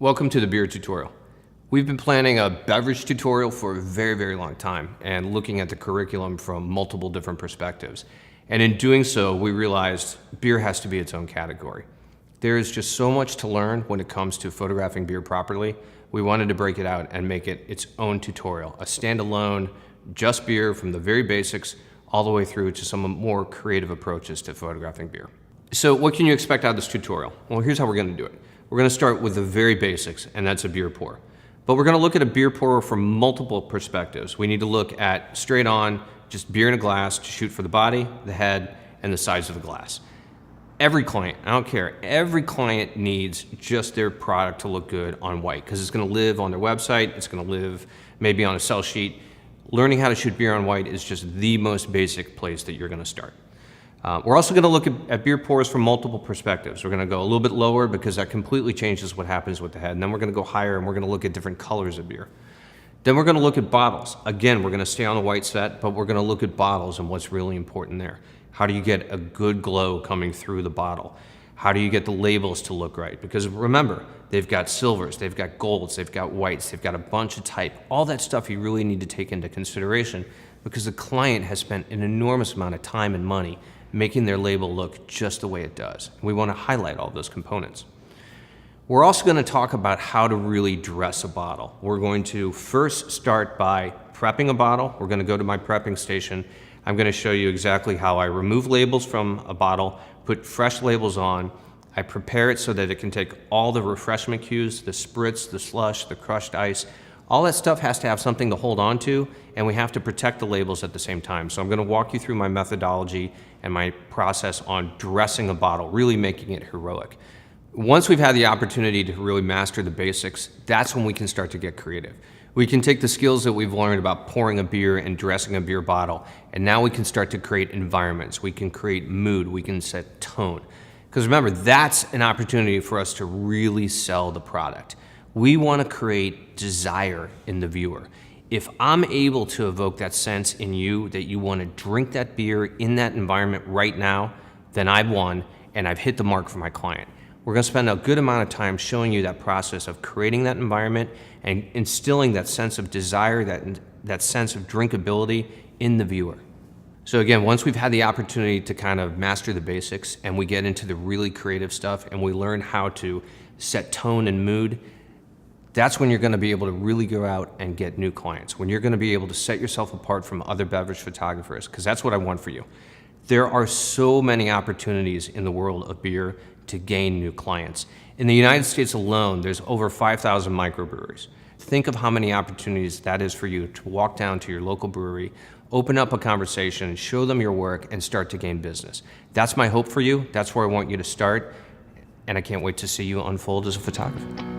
Welcome to the beer tutorial. We've been planning a beverage tutorial for a very long time and looking at the curriculum from multiple different perspectives. And in doing so, we realized beer has to be its own category. There is just so much to learn when it comes to photographing beer properly. We wanted to break it out and make it its own tutorial, a standalone, just beer from the very basics all the way through to some more creative approaches to photographing beer. So what can you expect out of this tutorial? Well, here's how we're going to do it. We're going to start with the very basics, and that's a beer pour. But we're going to look at a beer pour from multiple perspectives. We need to look at straight on, just beer in a glass to shoot for the body, the head, and the sides of the glass. Every client, I don't care, every client needs just their product to look good on white because it's going to live on their website, it's going to live maybe on a sell sheet. Learning how to shoot beer on white is just the most basic place that you're going to start. We're also going to look at beer pours from multiple perspectives. We're going to go a little bit lower because that completely changes what happens with the head. And then we're going to go higher and we're going to look at different colors of beer. Then we're going to look at bottles. Again, we're going to stay on the white set, but we're going to look at bottles and what's really important there. How do you get a good glow coming through the bottle? How do you get the labels to look right? Because remember, they've got silvers, they've got golds, they've got whites, they've got a bunch of type. All that stuff you really need to take into consideration because the client has spent an enormous amount of time and money making their label look just the way it does. We want to highlight all those components. We're also going to talk about how to really dress a bottle. We're going to first start by prepping a bottle. We're going to go to my prepping station. I'm going to show you exactly how I remove labels from a bottle, put fresh labels on. I prepare it so that it can take all the refreshment cues, the spritz, the slush, the crushed ice. All that stuff has to have something to hold on to, and we have to protect the labels at the same time. So I'm going to walk you through my methodology and my process on dressing a bottle, really making it heroic. Once we've had the opportunity to really master the basics, that's when we can start to get creative. We can take the skills that we've learned about pouring a beer and dressing a beer bottle, and now we can start to create environments. We can create mood, we can set tone. Because remember, that's an opportunity for us to really sell the product. We want to create desire in the viewer. If I'm able to evoke that sense in you that you want to drink that beer in that environment right now, then I've won and I've hit the mark for my client. We're going to spend a good amount of time showing you that process of creating that environment and instilling that sense of desire, that sense of drinkability in the viewer. So again, once we've had the opportunity to kind of master the basics and we get into the really creative stuff and we learn how to set tone and mood, that's when you're going to be able to really go out and get new clients, when you're going to be able to set yourself apart from other beverage photographers, because that's what I want for you. There are so many opportunities in the world of beer to gain new clients. In the United States alone, there's over 5,000 microbreweries. Think of how many opportunities that is for you to walk down to your local brewery, open up a conversation, show them your work, and start to gain business. That's my hope for you. That's where I want you to start, and I can't wait to see you unfold as a photographer.